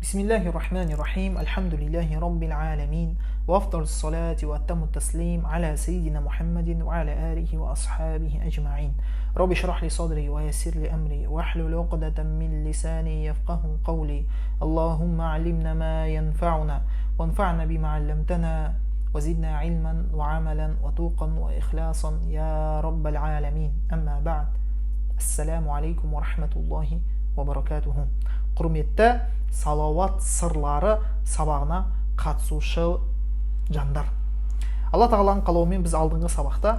بسم الله الرحمن الرحيم الحمد لله رب العالمين وأفضل الصلاة وأتم التسليم على سيدنا محمد وعلى آله وأصحابه أجمعين. رب اشرح لي صدري ويسر لي أمري واحلل عقدة من لساني يفقه قولي. اللهم علمنا ما ينفعنا وانفعنا بما علمتنا وزدنا علما وعملا وتوقا وإخلاصا يا رب العالمين. أما بعد، السلام عليكم ورحمة الله وبركاته. Құрметті салауат сырлары сабағына қатысушы жандар, Алла тағаланың қалауымен біз алдыңғы сабақта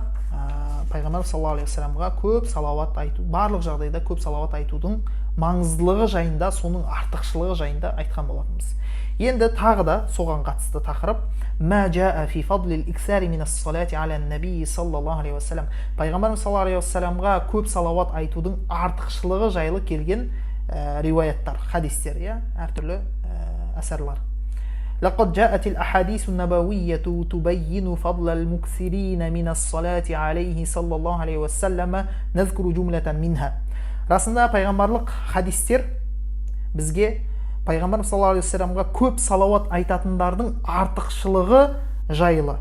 пайғамбар саллаллаху алейхи вассаламға көп салауат айту, барлық жағдайда көп салауат айтудың маңыздылығы жайында, соның артықшылығы жайында айтқан болатынбыз. Енді тағы да соған қатысты тақырып ма жаа фи фадлил иксари минас салати аля наби саллаллаху алейхи вассалам. Пайғамбарымыз саллаллаху алейхи вассаламға көп салауат айтудың артықшылығы жайлы келген риуаяттар, хадистер, әртүрлі әсарлар. لقد جاءت الأحاديث النبوية تبين فضل المكثرين من الصلاة عليه صلى الله عليه وسلم نذكر جملة منها. Расында пайғамбарлық хадистер бізге пайғамбар саллаллаху алейхи вассаламға көп салауат айтатындардың артықшылығы жайлы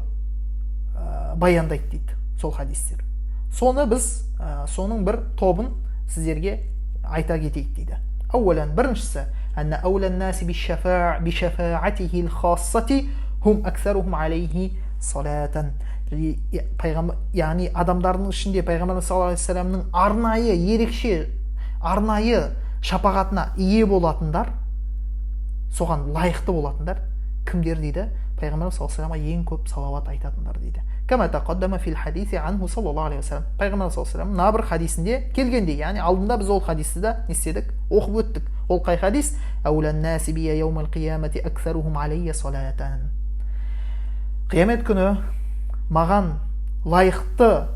баяндайды дейді сол хадистер. Соны біз соның бір тобын сіздерге айта кетейік дейді. Әуелен біріншісі أن أولى الناس بشفاعته الخاصة هم أكثرهم عليه صلاة. Яғни адамдардың ішінде пайғамбар саллаллаху алейхи вассаламның арнайы, ерекше, арнайы шапағатына ие болатындар, соған лайықты болатындар кімдер дейді? Пайғамбар саллаллаху алейхи вассаламға ең көп салауат айтатындар дейді. Кама тақаддама фил хадиси анху саллаллаху алейхи вассалам. Пайғамбар саллаллаху алейхи вассалам мына бір хадисінде келгенде, яғни алдында біз ол хадисті де не істедік? Оқып өттік. Ол қай хадис? Аулан наси бия яумал қиямати аксарухум алейя салатан. Қиямет күні маған лайықты,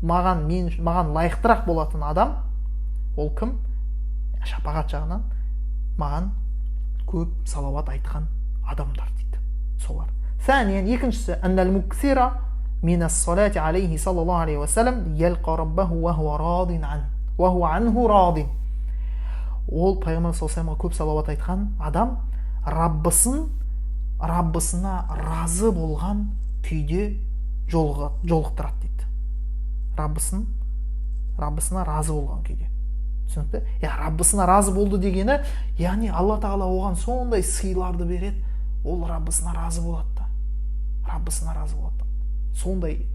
маған лайықтырақ болатын адам ол кім? Шапағат жағынан маған көп салауат айтқан адамдар дейді. Солар. Сәниян екіншісі аннал муксира минас салати алейхи саллаллаху алейхи вассалам ялқа раббаху ва хуа радин ан ва хуа анху радин. Ол пайғамбар саллаллаху алейхи вассаламға көп салауат айтқан адам Раббысына разы болған күйде жолықтырады дейді. Раббысына разы болған күйде. Түсінікті? Раббысына разы болды дегені, яғни Алла тағала оған сондай сыйларды береді, ол Раббысына разы болады да. Раббысына разы болады. Сондай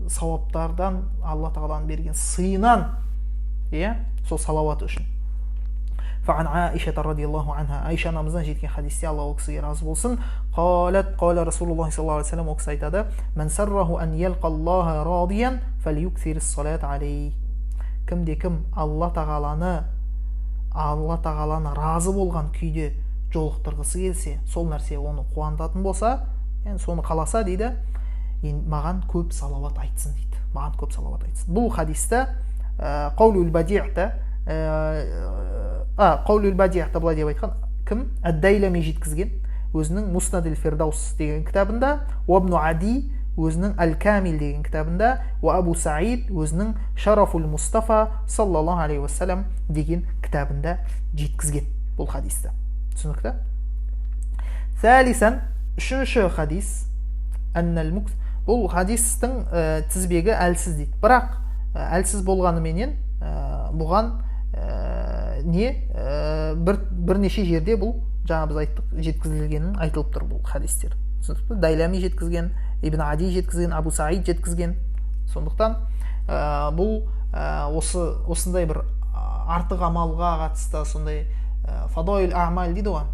сауаптардан Алла тағаланың берген сыйынан, сол салауат үшін. فعن عائشة رضي الله عنها عائشة намыздан жеткен хадисте, Алла ол кісіге разы болсын, قالت قال رسول الله صلى الله عليه وسلم, ол кісі айтады, من سره أن يلقى الله راضيا فليكثر الصلاة عليه. Кім Алла тағаланы разы болған күйде жолықтырғысы келсе, сол нәрсе оны қуантатын болса, соны қаласа дейді, маған көп салауат айтсын дейді. Маған көп салауат айтсын. Бұл хадисте қаулул бадиғта былай деп айтқан кім? Әд-Дайлами жеткізген өзінің Муснадил Фирдаус деген кітабында, Уабну Ади өзінің Әл-Камил деген кітабында, Ва Абу Саид өзінің Шарафул Мустафа саллаллаху алейхи вассалам деген кітабында жеткізген бұл хадисті. Түсінікті? Сәлисан, үшінші хадис, бұл хадистің тізбегі әлсіз дейді. Бірақ әлсіз болғаныменен бұған бірнеше жерде бұл жаңа біз айттық жеткізілгенін айтылып тұр бұл хадистер. Дайлами жеткізген, Ибн Ади жеткізген, Абу Саид жеткізген. Сондықтан бұл осындай бір артық амалға қатысты, сондай фадоил амал дейді ғой,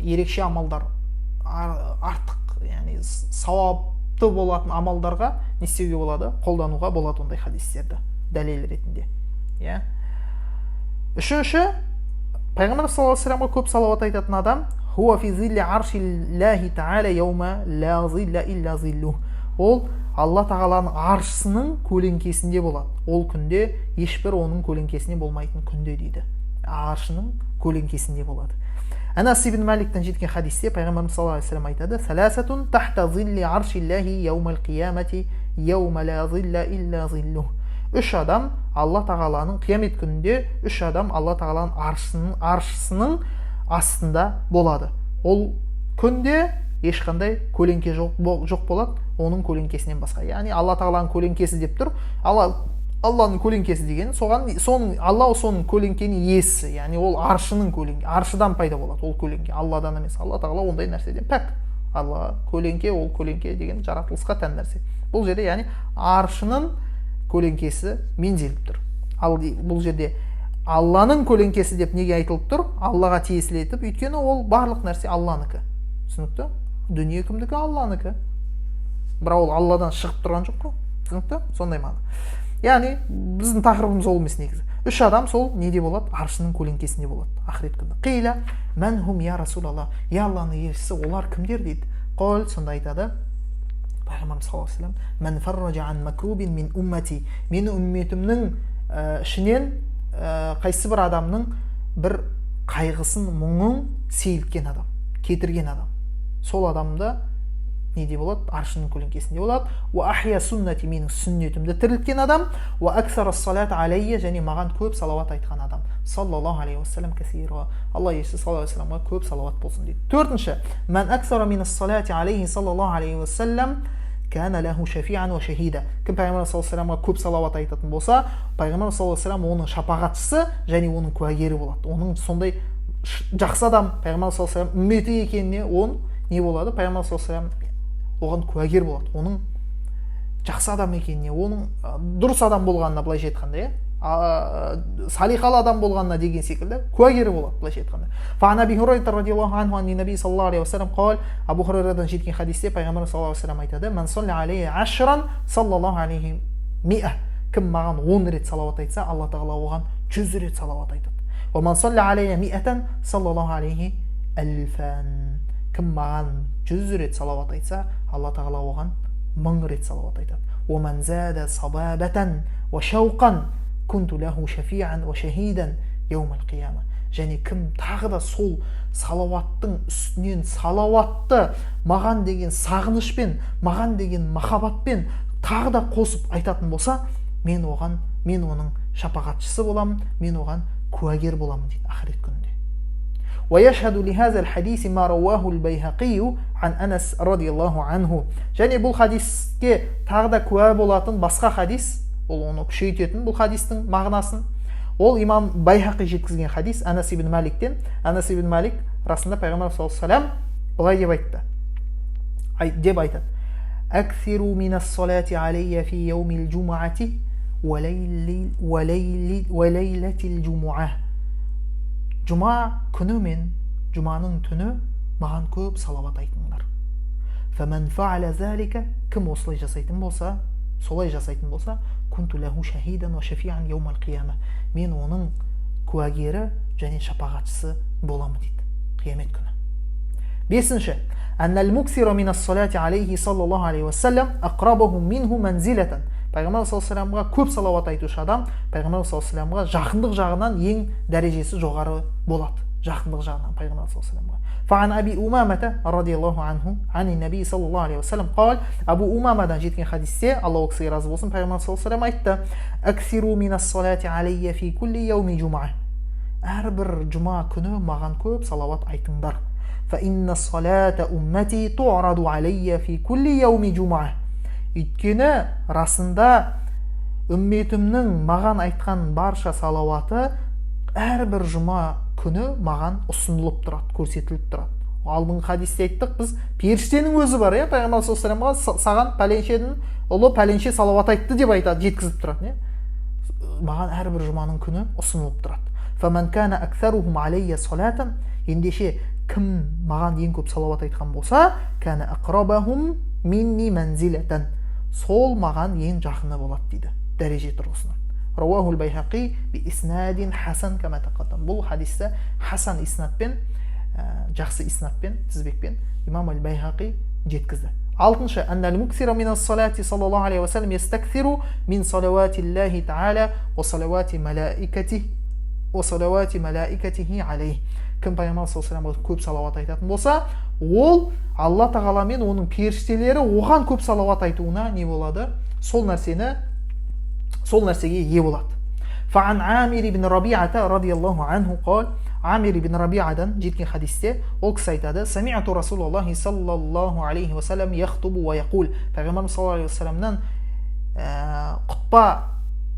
ерекше амалдар, артық, яғни сауапты болатын амалдарға не істеуге болады? Қолдануға болады ондай хадистерді дәлел ретінде. Үшінші, пайғамбар саллаллаху алейхи вассаламға көп салауат айтатын адам хуа фи зилли аршиллахи та'ала яума ла зилля илля зиллух. Ол Алла тағаланың аршысының көлеңкесінде болады. Ол күнде ешбір оның көлеңкесіне болмайтын күнде дейді. Аршының көлеңкесінде болады. Анас ибн Маликтен жеткен хадисте пайғамбарымыз саллаллаху алейхи вассалам айтады: "Саласатун тахта зилли аршиллахи яумал қиямати яума ла зилля илля зиллух." Үш адам Алла тағаланың қиямет күнінде, үш адам Алла тағаланың аршысының астында болады. Ол күнде ешқандай көлеңке жоқ болады оның көлеңкесінен басқа. Яғни Алла тағаланың көлеңкесі деп тұр. Алланың көлеңкесі деген Алла соның көлеңкенің иесі, яғни ол аршының көлеңке, аршыдан пайда болады ол көлеңке, Алладан емес. Алла тағала ондай нәрседен пәк. Алла көлеңке, ол көлеңке деген жаратылысқа тән нәрсе. Бұл жерде яғни аршының көлеңкесі мензеліп тұр. Ал бұл жерде Алланың көлеңкесі деп неге айтылып тұр? Аллаға тиесілі етіп, өйткені ол барлық нәрсе Алланыкі. Түсінікті? Дүние кімдікі? Алланыкі. Бірақ ол Алладан шығып тұрған жоқ қой. Түсінікті? Сондай мағына. Яғни біздің тақырыбымыз ол емес негізі. 3 адам сол неде болады? Аршының көлеңкесінде болады ақырет күні. Қиля мән хум я Расулалла, я Алланың елшісі, олар кімдер дейді? Қол сонда айтады пайғамбарымыз саллаллаху алейхи вассалам, мән фарража ан макрубин мин уммати, менің үмметімнің ішінен қайсы бір адамның бір қайғысын, мұңын сейілткен адам, кетірген адам, сол адамда неде болады? Аршының көлеңкесінде болады. Уа ахия суннати, менің сүннетімді тірілткен адам. Уа аксара салат алейя, және маған көп салауат айтқан адам. Саллаллаху алейхи вассалам касира. Алла елшісі саллаллаху алейхи вассаламға көп салауат болсын дейді. 4-ші, мән аксара минас салати алейхи саллаллаху алейхи вассалам кана лаху шафиан ва шахида. Кім пайғамбар саллаллаху алейхи вассаламға көп салауат айтатын болса, пайғамбар саллаллаху алейхи вассалам оның шапағатшысы және оның куәгері болады. Оның сондай жақсы адам пайғамбар саллаллаху алейхи вассалам үмметі екеніне он не болады? Пайғамбар саллаллаху алейхи вассалам оған куәгер болады. Оның жақсы адам екеніне, оның дұрыс адам болғанына, былайша айтқанда, салихалы адам болғанына деген секілді куәгері болады, былайша айтқанда. Фан Аби Хурайра радиаллаху анху ан наби саллаллаху алейхи вассалам қал, Абу Хурайрадан жеткен хадисте пайғамбар саллаллаху алейхи вассалам айтады: "Ман салли алейхи ашран саллаллаху алейхи миа." Кім маған 10 рет салауат айтса, Алла тағала оған 100 рет салауат айтады. Ва ман салли алейхи миатан саллаллаху алейхи альфан. Кім маған 100 рет салауат айтса, Алла тағала оған 1000 рет салауат айтады. وَمَنْ زَادَ صَبَابَةً وَشَوْقًا كُنْتُ لَهُ شَفِيعًا وَشَهِيدًا يَوْمَ الْقِيَامَةِ. Және кім тағы да сол салауаттың үстінен салауатты маған деген сағынышпен, маған деген махаббатпен тағы да қосып айтатын болса, мен оның шапағатшысы боламын, мен оған куәгер боламын дейді ақырет күнінде. ويشهد لهذا الحديث ما رواه البيهقي عن أنس رضي الله عنه. және бұл хадиске тағы да куә болатын басқа хадис, ол оны күшейтетін бұл хадистің мағынасын, ол имам Байхақи жеткізген хадис Анас ибн Маликтен. Анас ибн Малик расында пайғамбар саллаллаху алейхи вассалам былай деп айтады: "Аксиру минас салати алейя фи яумил джумуати ва лейлатил джумуа." Жұма күні мен жұманың түні маған көп салауат айтыңдар. Фәмән фа'аля залика, кім осылай жасайтын болса, кунту лаху шахидан ва шафиан яумал қияма. Мен оның куәгері және шапағатшысы боламын дейді қиямет күні. 5-ші, аннал муксира минас салати алейхи саллаллаху алейхи вассалам ақрабахум минху манзилатан. Пайғамбар саллаллаху алейхи вассаламға көп салауат айтушы адам пайғамбар саллаллаху алейхи вассаламға жақындық жағынан ең дәрежесі жоғары болады. Жақындық жағынан пайғамбар саллаллаху алейхи вассаламға. Фан Аби Умамата радиаллаху анху ани наби саллаллаху алейхи вассалам қал, Абу Умамадан жеткен хадисте, Алла кісіге разы болсын, пайғамбар саллаллаху алейхи вассалам айтты: "Аксиру минас салати алейя фи кулли яуми джумуа." Әрбір жұма күні маған көп салауат айтыңдар. Фа инна салата уммати ту'раду алейя фи кулли яуми джумуа. Өйткені расында үмметімнің маған айтқан барша салауаты әрбір жұма күні маған ұсынылып тұрады, көрсетіліп тұрады. Алдыңғы хадисте айттық, біз періштенің өзі бар, пайғамбар саллаллаху алейхи вассаламға саған пәленшенің ұлы пәленше салауат айтты деп айтады, жеткізіп тұрады. Маған әрбір жұманың күні ұсынылып тұрады. Фаман кана аксарухум алейя салатан, ендеше кім маған ең көп салауат айтқан болса, кана ақрабахум минни манзилатан, сол маған ең жақыны болады дейді дәреже тұрғысынан. Рауахул Байхақи би иснадин хасан кама тақаддам. Бұл хадисті хасан иснадпен, жақсы иснадпен, тізбекпен имам аль-Байхақи жеткізді. 6-ші, аннал муксира минас салати саллаллаху алейхи вассалам ястаксиру мин салаватиллахи та'ала ва салавати малаикатихи алейхи. Кім пайғамбар саллаллаху алейхи вассаламға көп салауат айтатын болса, ол Алла тағала мен оның періштелері оған көп салауат айтуына не болады? Сол нәрсеге ие болады. Фаан Амир ибн Раби'ата радиаллаху анху қал, Амир ибн Рабиадан жеткен хадисте ол кісі айтады: "Сами'ату Расулуллахи саллаллаху алейхи ва саллям яхтубу ва яқул". Пайғамбарымыз саллаллаху алейхи ва салламнан құтпа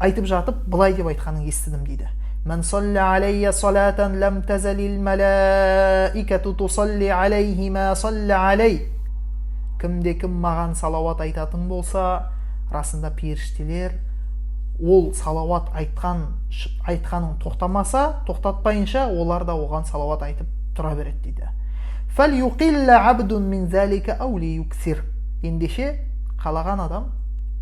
айтып жатып былай деп айтқанын естідім дейді: "Мен салли алейя салатан лам тазалил малаикату тусалли алейхи ма салли алей". Кімде-кім маған салауат айтатын болса, расында періштелер ол салауат айтқанын тоқтатпайынша олар да оған салауат айтып тұра береді дейді. فَلْيُقِلَّ عَبْدٌ مِنْ ذَلِكَ أَوْ لِيُكْثِرْ. Ендеше қалаған адам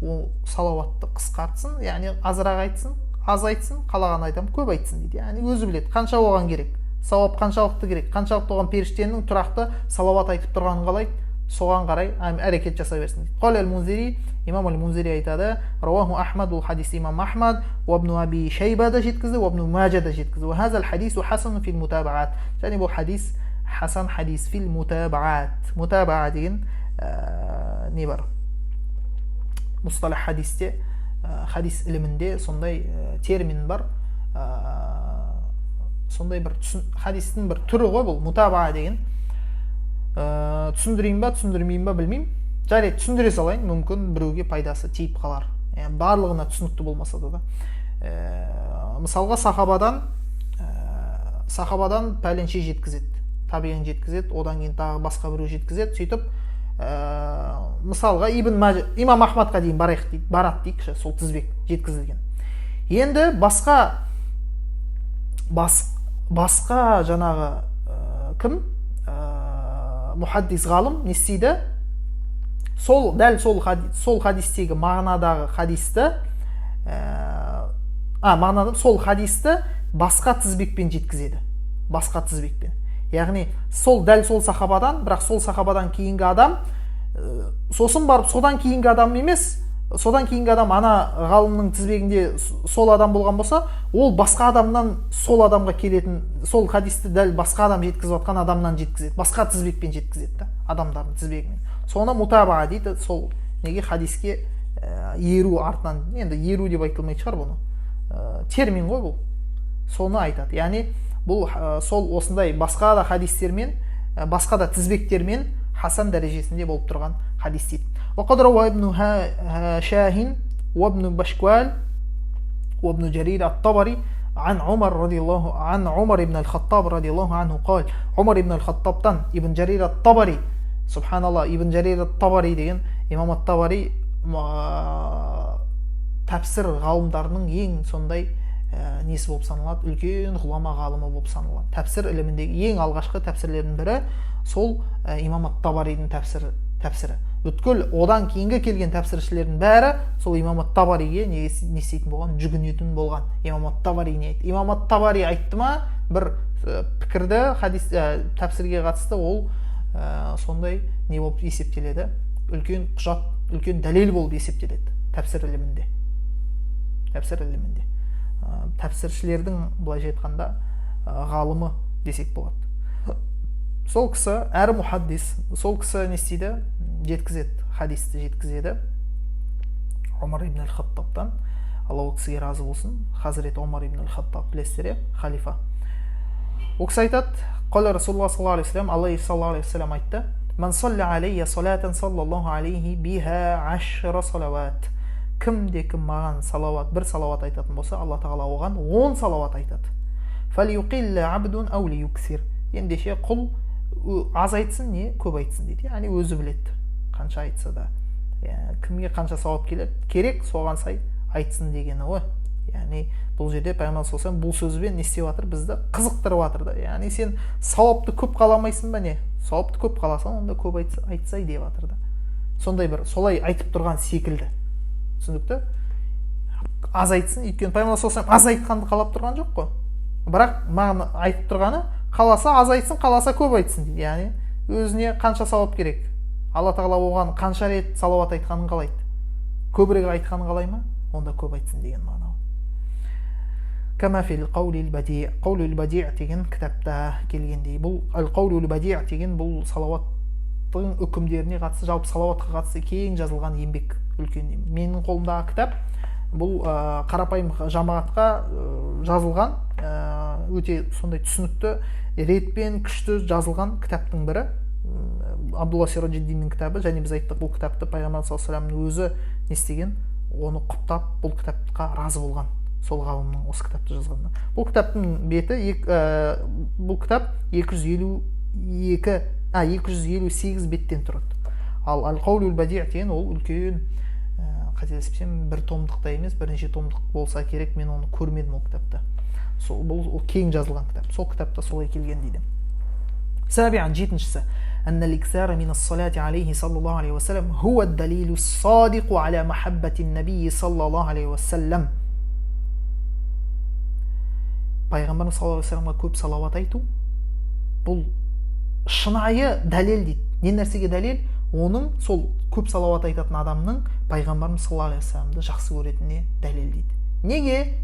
ол салауатты қысқартсын, яғни азырақ айтсын, аз айтсын, қалаған адам көп айтсын дейді. Яғни өзі біледі қанша оған керек, сауап қаншалықты керек, қаншалықты оған періштенің тұрақты салауат айтып тұрғанын қалайды, соған қарай әрекет жасай берсін. Қол әл-Мунзири, имам әл-Мунзири айтады: "Раваху Ахмад", бұл хадис имам Ахмад, ва ибн Аби Шайба да жеткізді, ва ибн Мажа да жеткізді. Ва хазал хадису хасан фил мутабаат. Және бұл хадис хасан хадис фил мутабаат. Мутабаа деген не бар? Мұсталах хадисте, хадис ілімінде сондай термин бар. Сондай бір хадистің бір түрі ғой бұл мутабаа деген. Түсіндірейін ба, түсіндірмейін ба білмеймін. Жарайды, түсіндіре салайын, мүмкін біреуге пайдасы тиіп қалар. Барлығына түсінікті болмаса да. Мысалға сахабадан пәленше жеткізеді, табиғин жеткізеді, одан кейін тағы басқа біреу жеткізеді. Сөйтіп мысалға имам Ахмадқа дейін барады дейікші, сол тізбек жеткізілген. Енді басқа жаңағы кім? Мухаддис ғалым не істейді? Дәл сол хадистегі мағынадағы хадисті, сол хадисті басқа тізбекпен жеткізеді. Басқа тізбекпен. Яғни дәл сол сахабадан, бірақ сол сахабадан кейінгі адам, сосын барып содан кейінгі адам емес, содан кейінгі адам ана ғалымның тізбегінде сол адам болған болса, ол басқа адамнан сол адамға келетін, сол хадисті дәл басқа адам жеткізіп отқан адамнан жеткізеді, басқа тізбекпен жеткізеді адамдардың тізбегімен. Соны мутабаа дейді. Сол неге хадиске еру артынан, енді еру деп айтылмайды шығар бұны, термин ғой бұл, соны айтады. Яғни бұл сол осындай басқа да хадистермен, басқа да тізбектермен хасан дәрежесінде болып тұрған хадис дейді. وقد روى ابن شاهين وابن بشكوال وابن جرير الطبري عن عمر بن الخطاب رضي الله عنه قال: عمر بن الخطاب ابن جرير الطبري، سبحان الله، ابن جرير الطبري деген имам ат-Табари тәпсір ғалымдарының ең сондай несі болып саналады, үлкен ғұлама ғалымы болып саналады. Тәпсір іліміндегі ең алғашқы тәпсірлердің бірі сол имам ат-Табаридің тәпсірі. Бүткіл одан кейінгі келген тәпсіршілердің бәрі сол имам ат-Табариге не істейтін болған, жүгінетін болған. Имам ат-Табари не айтты? Имам ат-Табари айтты ма бір пікірді тәпсірге қатысты, ол сондай не болып есептеледі? Үлкен құжат, үлкен дәлел болып есептеледі тәпсір ілімінде. Тәпсіршілердің былайша айтқанда ғалымы десек болады. Сол кісі әрі мухаддис, сол кісі не істейді? Жеткізеді, хадисті жеткізеді. Омар ибн аль-Хаттабтан, Алла ол кісіге разы болсын, Хазірет Омар ибн аль-Хаттаб білесіздер, халифа. Ол кісі айтады: "Қала Расулуллах саллаллаху алейхи ва саллям, Алла саллаллаху алейхи ва саллям айтты: "Ман салли алейя салатан саллаллаху алейхи биха ашра салават". Кімде-кім маған бір салауат айтатын болса, Алла тағала оған 10 салауат айтады. "Фалюқилля абдун ау лиюксир". Ендеше құл аз айтсын, не көп айтсын дейді. Яғни өзі біледі қанша айтса да, кімге қанша сауап керек, соған сай айтсын дегені ғой. Яғни бұл жерде Пайғамбар саллаллаху алейхи ва саллям бұл сөзбен не істеп жатыр? Бізді қызықтырып жатыр да. Яғни сен сауапты көп қаламайсың ба не? Сауапты көп қаласаң, онда көп айтсай деп жатыр да. Сондай бір солай айтып тұрған секілді. Түсіндікті? Аз айтсын, өйткені Пайғамбар саллаллаху алейхи ва саллям аз айтқанды қалап тұрған жоқ қой. Бірақ маған айтып тұрғаны, қаласа аз айтсын, қаласа көп айтсын дейді. Яғни өзіне қанша сауап керек? Алла тағала оған қанша рет салауат айтқанын қалайды? Көбірек айтқанын қалай ма? Онда көп айтсын деген мағына. Кама фил қаулил бади. Қаулил бади деген кітапта келгендей. Бұл ал-қаулил бади деген бұл салауаттың үкімдеріне қатысты, жалпы салауатқа қатысты кең жазылған еңбек, үлкен еңбек. Менің қолымдағы кітап бұл қарапайым жамағатқа жазылған өте сондай түсінікті ретпен күшті жазылған кітаптың бірі Абдулла Сироджиддиннің кітабы. Және біз айттық, бұл кітапты пайғамбар саллаллаху алейхи вассаламның өзі не істеген, оны құптап бұл кітапқа разы болған, сол ғалымның осы кітапты жазғанына. Бұл кітаптың беті бұл кітап 258 беттен тұрады. Ал Ал-Қаулул Бадиъ деген ол үлкен, қателеспесем бір томдықта емес, бірнеше томдық болса керек, мен оны көрмедім ол кітапта. Бұл кең жазылған кітап. Сол кітапта солай келген дейді. Сабиан, жетіншісі, أن الإكثار من الصلاة عليه صلى الله عليه وسلم هو الدليل الصادق على محبة النبي صلى الله عليه وسلم. Пайғамбар саллаллаху алейхи вассаламға көп салауат айту бұл шынайы дәлел дейді. Не нәрсеге дәлел? Оның сол көп салауат айтатын адамның пайғамбарымыз саллаллаху алейхи вассаламды жақсы көретініне дәлел дейді. Неге?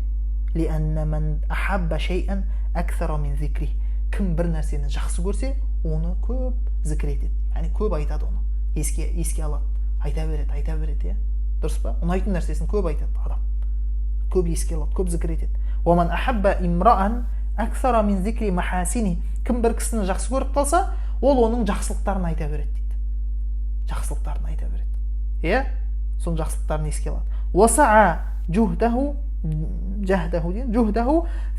لأن من أحب شيئا أكثر من ذكره. Кім бір нәрсені жақсы көрсе, оны көп зікір етеді. Яғни көп айтады оны. Еске алады. Айта береді, дұрыс па? Ұнайтын нәрсесін көп айтады адам. Көп еске алады, көп зікір етеді. ومن أحب امرأ أكثر من ذكر محاسنه. Кім бір кісіні жақсы көріп қалса, ол оның жақсылықтарын айта береді дейді. Жақсылықтарын айта береді. Соның жақсылықтарын еске алады. وسعى جهده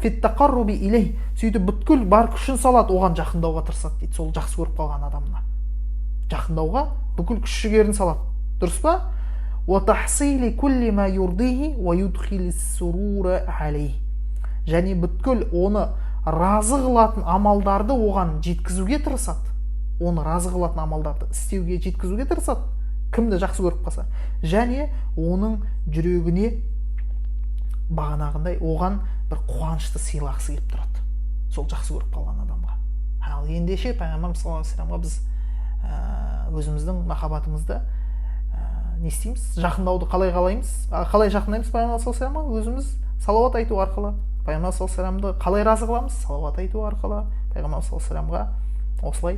في التقرب إليه. Сөйтіп бүткіл бар күшін салады, оған жақындауға тырысады дейді. Сол жақсы көріп қалған адамына жақындауға бүкіл күш жігерін салады. Дұрыс па? وتحصيل كل ما يرضيه ويدخل السرور عليه. Және бүткіл оны разы қылатын амалдарды оған жеткізуге тырысады. Оны разы қылатын амалдарды істеуге жеткізуге тырысады. Кімді жақсы көріп қалса. Және оның жүрегіне бағанағындай оған бір қуанышты сыйлағысы келіп тұрады. Сол жақсы көріп қалған адамға. Ал ендеше пайғамбар саллаллаху алейхи вассаламға біз өзіміздің махаббатымызды не істейміз? Жақындауды қалай қалаймыз? Қалай жақындаймыз пайғамбар саллаллаху алейхи вассаламға? Өзіміз салауат айту арқылы. Пайғамбар саллаллаху алейхи вассаламды қалай разы қыламыз? Салауат айту арқылы. Пайғамбар саллаллаху алейхи вассаламға осылай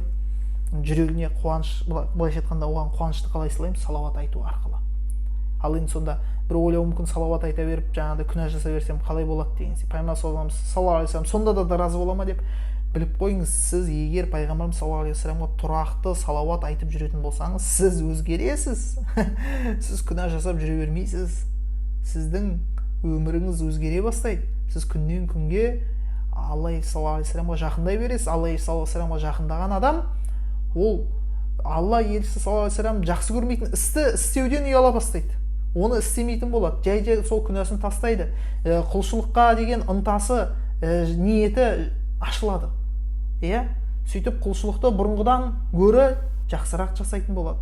жүрегіне қуаныш, былайша айтқанда оған қуанышты қалай сыйлаймыз? Салауат айту арқылы. Ал енді сонда бір ойлауы мүмкін, салауат айта беріп жаңағыдай күнә жаса берсем қалай болады деген. Пайғамбар саллаллаху алейхи вассалам сонда да разы бола ма деп біліп қойыңыз. Сіз егер пайғамбарымыз саллаллаху алейхи вассаламға тұрақты салауат айтып жүретін болсаңыз, сіз өзгересіз. Сіз күнә жасап жүре бермейсіз. Сіздің өміріңіз өзгере бастайды. Сіз күннен күнге Алла саллаллаху алейхи вассаламға жақындай бересіз. Алла саллаллаху алейхи вассаламға жақындаған адам, ол Алла елшісі саллаллаху алейхи вассалам жақсы көрмейтін істі істеуден ұяла бастайды. Оны істемейтін болады. Жай сол күнәсін тастайды. Құлшылыққа деген ынтасы, ниеті ашылады. Сөйтіп құлшылықты бұрынғыдан гөрі жақсырақ жасайтын болады.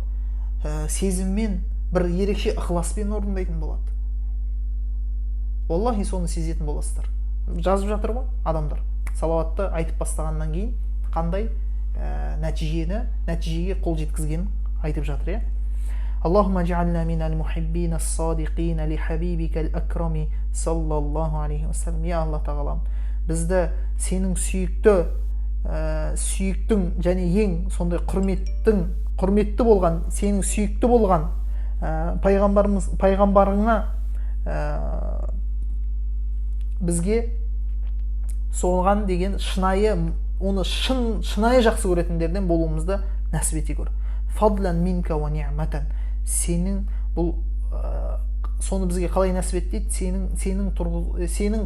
Сезіммен, бір ерекше ықыласпен орындайтын болады. Аллахи соны сезетін боласыздар. Жазып жатыр ғой адамдар. Салауатты айтып бастағаннан кейін қандай нәтижеге қол жеткізгенін айтып жатыр. اللهم اجعلنا من المحبين الصادقين لحبيبك الأكرم صلى الله عليه وسلم. يا الله тағалам, бізді сенің сүйіктің және ең сондай құрметті болған, сенің сүйікті болған пайғамбарыңа бізге соған деген шынайы, оны шынайы жақсы көретіндерден болуымызды нәсіп ете көр. Фадлан минка ва ни'матан. Сенің бұл соны бізге қалай нәсіп ет дейді? Сенің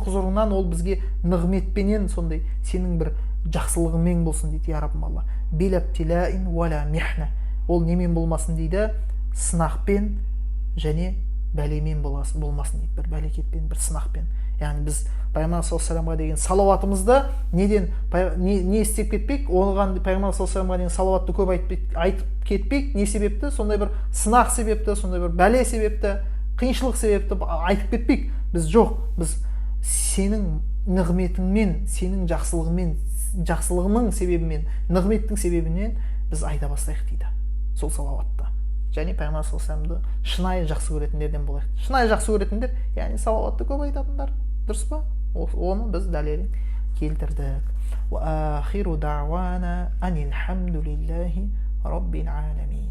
құзырыңнан ол бізге нығметпенен, сондай сенің бір жақсылығымен болсын дейді. Я Раббым Алла. Билабтилаин вала михна. Ол немен болмасын дейді? Сынақпен және бәлемен болмасын дейді. Бір бәлекетпен, бір сынақпен. Яғни біз пайғамбар саллаллаху алейхи вассаламға деген салауатымызды не істеп кетпейік? Оған пайғамбар саллаллаху алейхи вассаламға деген салауатты көп айтып кетпейік. Не себепті? Сондай бір сынақ себепті, сондай бір бәле себепті, қиыншылық себепті айтып кетпейік. Біз жоқ, біз сенің нығметіңмен, сенің жақсылығының себебімен, нығметтің себебінен біз айта бастайық дейді. Сол салауатты. Және пайғамбар саллаллаху алейхи вассаламды шынайы жақсы көретіндерден болайық. Шынайы жақсы көретіндер, яғни салауатты көп айтатындар. Дұрыс па? Оны біз дәлелін келтірдік. Ва ахиру дa'wana анил хамдулиллахи rabbil alamin.